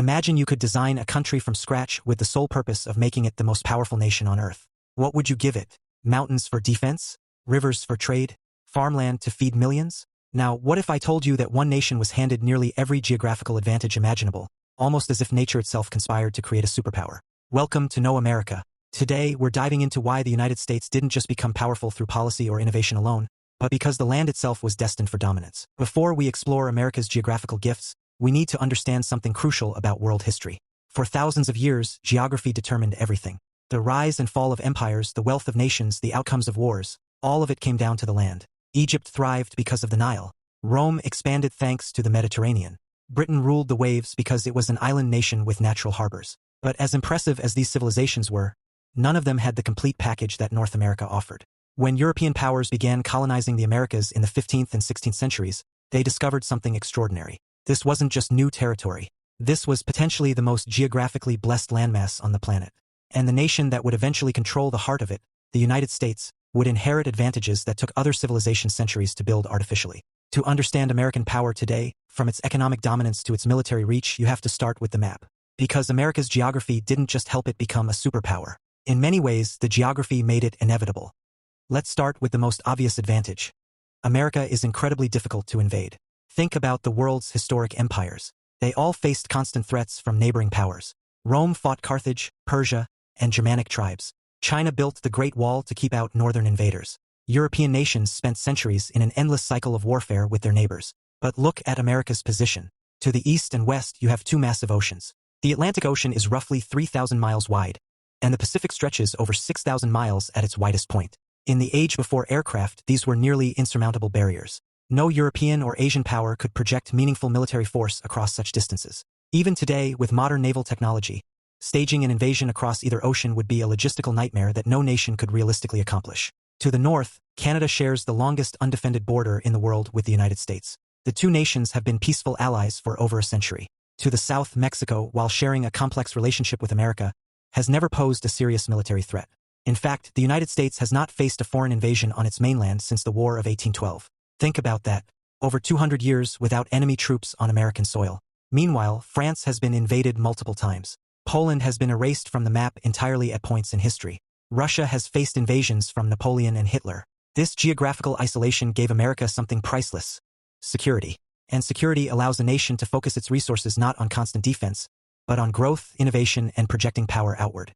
Imagine you could design a country from scratch with the sole purpose of making it the most powerful nation on Earth. What would you give it? Mountains for defense? Rivers for trade? Farmland to feed millions? Now, what if I told you that one nation was handed nearly every geographical advantage imaginable, almost as if nature itself conspired to create a superpower? Welcome to Know America. Today, we're diving into why the United States didn't just become powerful through policy or innovation alone, but because the land itself was destined for dominance. Before we explore America's geographical gifts, we need to understand something crucial about world history. For thousands of years, geography determined everything. The rise and fall of empires, the wealth of nations, the outcomes of wars, all of it came down to the land. Egypt thrived because of the Nile. Rome expanded thanks to the Mediterranean. Britain ruled the waves because it was an island nation with natural harbors. But as impressive as these civilizations were, none of them had the complete package that North America offered. When European powers began colonizing the Americas in the 15th and 16th centuries, they discovered something extraordinary. This wasn't just new territory. This was potentially the most geographically blessed landmass on the planet. And the nation that would eventually control the heart of it, the United States, would inherit advantages that took other civilizations centuries to build artificially. To understand American power today, from its economic dominance to its military reach, you have to start with the map. Because America's geography didn't just help it become a superpower. In many ways, the geography made it inevitable. Let's start with the most obvious advantage. America is incredibly difficult to invade. Think about the world's historic empires. They all faced constant threats from neighboring powers. Rome fought Carthage, Persia, and Germanic tribes. China built the Great Wall to keep out northern invaders. European nations spent centuries in an endless cycle of warfare with their neighbors. But look at America's position. To the east and west, you have two massive oceans. The Atlantic Ocean is roughly 3,000 miles wide, and the Pacific stretches over 6,000 miles at its widest point. In the age before aircraft, these were nearly insurmountable barriers. No European or Asian power could project meaningful military force across such distances. Even today, with modern naval technology, staging an invasion across either ocean would be a logistical nightmare that no nation could realistically accomplish. To the north, Canada shares the longest undefended border in the world with the United States. The two nations have been peaceful allies for over a century. To the south, Mexico, while sharing a complex relationship with America, has never posed a serious military threat. In fact, the United States has not faced a foreign invasion on its mainland since the War of 1812. Think about that. Over 200 years without enemy troops on American soil. Meanwhile, France has been invaded multiple times. Poland has been erased from the map entirely at points in history. Russia has faced invasions from Napoleon and Hitler. This geographical isolation gave America something priceless: security. And security allows a nation to focus its resources not on constant defense, but on growth, innovation, and projecting power outward.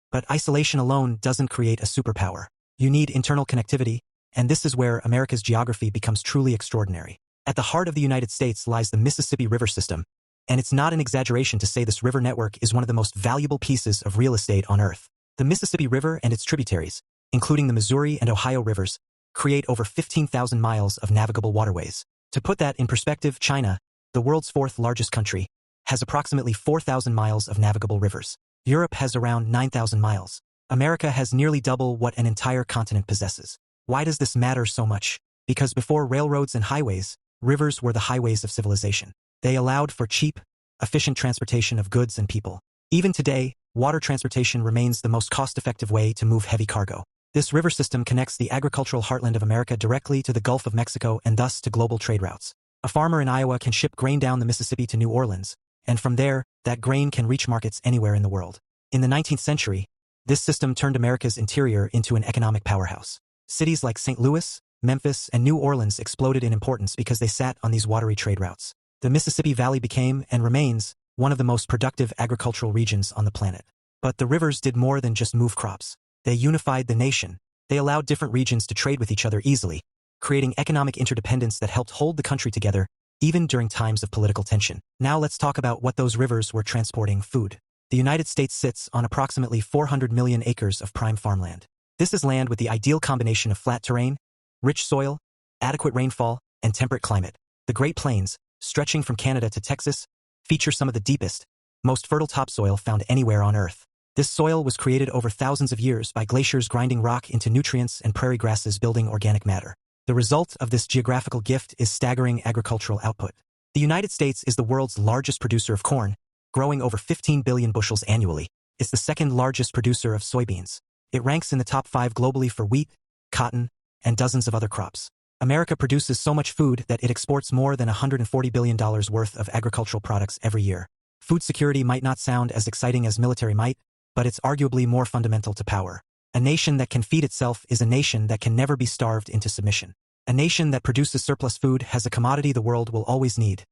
But isolation alone doesn't create a superpower. You need internal connectivity, and this is where America's geography becomes truly extraordinary. At the heart of the United States lies the Mississippi River system, and it's not an exaggeration to say this river network is one of the most valuable pieces of real estate on Earth. The Mississippi River and its tributaries, including the Missouri and Ohio rivers, create over 15,000 miles of navigable waterways. To put that in perspective, China, the world's fourth largest country, has approximately 4,000 miles of navigable rivers. Europe has around 9,000 miles. America has nearly double what an entire continent possesses. Why does this matter so much? Because before railroads and highways, rivers were the highways of civilization. They allowed for cheap, efficient transportation of goods and people. Even today, water transportation remains the most cost-effective way to move heavy cargo. This river system connects the agricultural heartland of America directly to the Gulf of Mexico and thus to global trade routes. A farmer in Iowa can ship grain down the Mississippi to New Orleans, and from there, that grain can reach markets anywhere in the world. In the 19th century, this system turned America's interior into an economic powerhouse. Cities like St. Louis, Memphis, and New Orleans exploded in importance because they sat on these watery trade routes. The Mississippi Valley became, and remains, one of the most productive agricultural regions on the planet. But the rivers did more than just move crops. They unified the nation. They allowed different regions to trade with each other easily, creating economic interdependence that helped hold the country together, even during times of political tension. Now let's talk about what those rivers were transporting: food. The United States sits on approximately 400 million acres of prime farmland. This is land with the ideal combination of flat terrain, rich soil, adequate rainfall, and temperate climate. The Great Plains, stretching from Canada to Texas, feature some of the deepest, most fertile topsoil found anywhere on Earth. This soil was created over thousands of years by glaciers grinding rock into nutrients and prairie grasses building organic matter. The result of this geographical gift is staggering agricultural output. The United States is the world's largest producer of corn, growing over 15 billion bushels annually. It's the second largest producer of soybeans. It ranks in the top 5 globally for wheat, cotton, and dozens of other crops. America produces so much food that it exports more than $140 billion worth of agricultural products every year. Food security might not sound as exciting as military might, but it's arguably more fundamental to power. A nation that can feed itself is a nation that can never be starved into submission. A nation that produces surplus food has a commodity the world will always need,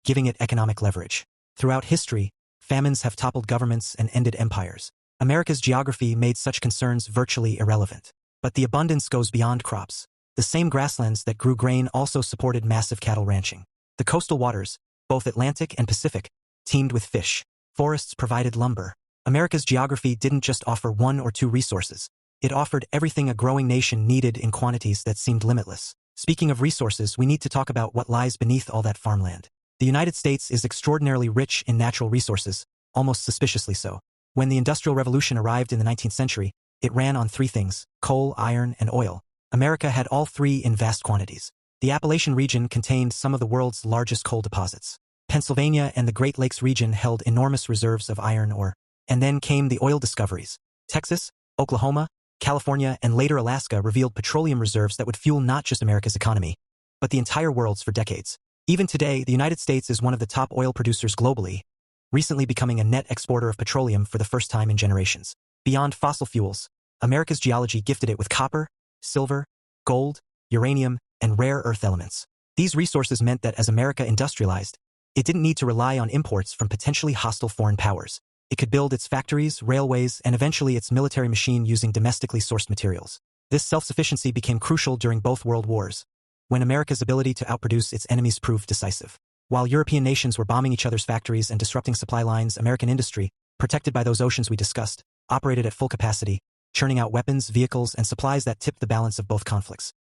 giving it economic leverage. Throughout history, famines have toppled governments and ended empires. America's geography made such concerns virtually irrelevant. But the abundance goes beyond crops. The same grasslands that grew grain also supported massive cattle ranching. The coastal waters, both Atlantic and Pacific, teemed with fish. Forests provided lumber. America's geography didn't just offer one or two resources. It offered everything a growing nation needed in quantities that seemed limitless. Speaking of resources, we need to talk about what lies beneath all that farmland. The United States is extraordinarily rich in natural resources, almost suspiciously so. When the Industrial Revolution arrived in the 19th century, it ran on three things: coal, iron, and oil. America had all three in vast quantities. The Appalachian region contained some of the world's largest coal deposits. Pennsylvania and the Great Lakes region held enormous reserves of iron ore. And then came the oil discoveries. Texas, Oklahoma, California, and later Alaska revealed petroleum reserves that would fuel not just America's economy, but the entire world's for decades. Even today, the United States is one of the top oil producers globally, recently becoming a net exporter of petroleum for the first time in generations. Beyond fossil fuels, America's geology gifted it with copper, silver, gold, uranium, and rare earth elements. These resources meant that as America industrialized, it didn't need to rely on imports from potentially hostile foreign powers. It could build its factories, railways, and eventually its military machine using domestically sourced materials. This self-sufficiency became crucial during both world wars, when America's ability to outproduce its enemies proved decisive. While European nations were bombing each other's factories and disrupting supply lines, American industry, protected by those oceans we discussed, operated at full capacity, churning out weapons, vehicles, and supplies that tipped the balance of both conflicts.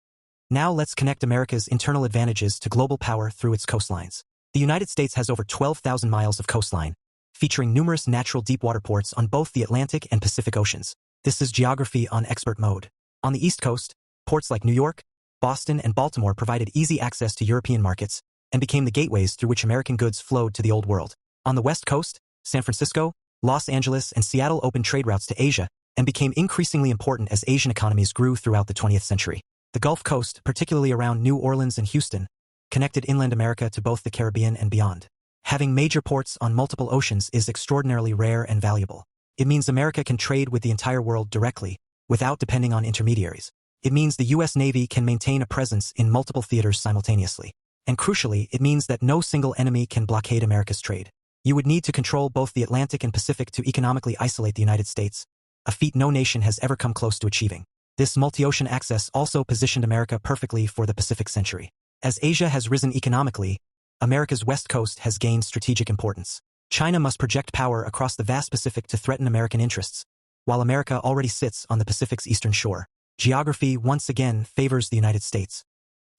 Now let's connect America's internal advantages to global power through its coastlines. The United States has over 12,000 miles of coastline, featuring numerous natural deepwater ports on both the Atlantic and Pacific Oceans. This is geography on expert mode. On the East Coast, ports like New York, Boston, and Baltimore provided easy access to European markets and became the gateways through which American goods flowed to the Old World. On the West Coast, San Francisco, Los Angeles, and Seattle opened trade routes to Asia and became increasingly important as Asian economies grew throughout the 20th century. The Gulf Coast, particularly around New Orleans and Houston, connected inland America to both the Caribbean and beyond. Having major ports on multiple oceans is extraordinarily rare and valuable. It means America can trade with the entire world directly, without depending on intermediaries. It means the U.S. Navy can maintain a presence in multiple theaters simultaneously. And crucially, it means that no single enemy can blockade America's trade. You would need to control both the Atlantic and Pacific to economically isolate the United States, a feat no nation has ever come close to achieving. This multi-ocean access also positioned America perfectly for the Pacific century. As Asia has risen economically, America's west coast has gained strategic importance. China must project power across the vast Pacific to threaten American interests, while America already sits on the Pacific's eastern shore. Geography once again favors the United States.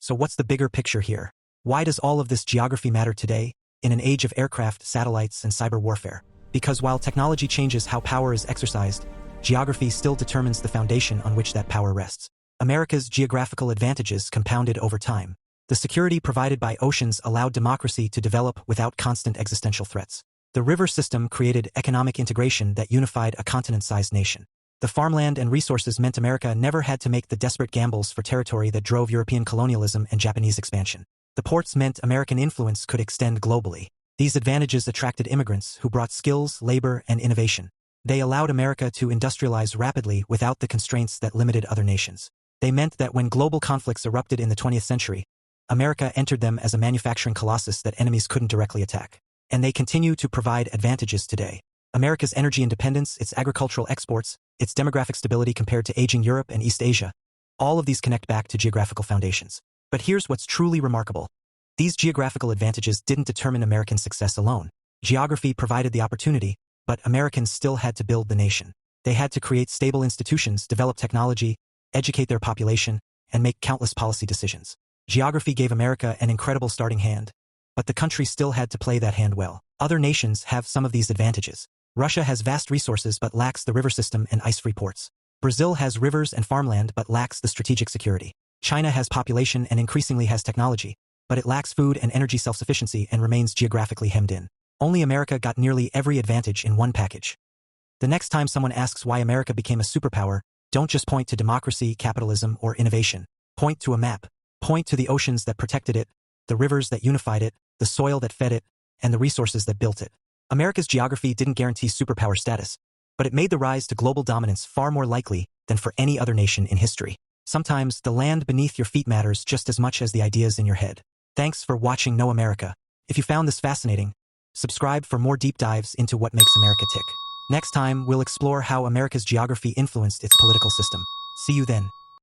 So what's the bigger picture here? Why does all of this geography matter today, in an age of aircraft, satellites, and cyber warfare? Because while technology changes how power is exercised, geography still determines the foundation on which that power rests. America's geographical advantages compounded over time. The security provided by oceans allowed democracy to develop without constant existential threats. The river system created economic integration that unified a continent-sized nation. The farmland and resources meant America never had to make the desperate gambles for territory that drove European colonialism and Japanese expansion. The ports meant American influence could extend globally. These advantages attracted immigrants who brought skills, labor, and innovation. They allowed America to industrialize rapidly without the constraints that limited other nations. They meant that when global conflicts erupted in the 20th century, America entered them as a manufacturing colossus that enemies couldn't directly attack. And they continue to provide advantages today. America's energy independence, its agricultural exports, its demographic stability compared to aging Europe and East Asia, all of these connect back to geographical foundations. But here's what's truly remarkable. These geographical advantages didn't determine American success alone. Geography provided the opportunity, but Americans still had to build the nation. They had to create stable institutions, develop technology, educate their population, and make countless policy decisions. Geography gave America an incredible starting hand, but the country still had to play that hand well. Other nations have some of these advantages. Russia has vast resources but lacks the river system and ice-free ports. Brazil has rivers and farmland but lacks the strategic security. China has population and increasingly has technology, but it lacks food and energy self-sufficiency and remains geographically hemmed in. Only America got nearly every advantage in one package. The next time someone asks why America became a superpower, don't just point to democracy, capitalism, or innovation. Point to a map. Point to the oceans that protected it, the rivers that unified it, the soil that fed it, and the resources that built it. America's geography didn't guarantee superpower status, but it made the rise to global dominance far more likely than for any other nation in history. Sometimes the land beneath your feet matters just as much as the ideas in your head. Thanks for watching Know America. If you found this fascinating, subscribe for more deep dives into what makes America tick. Next time, we'll explore how America's geography influenced its political system. See you then.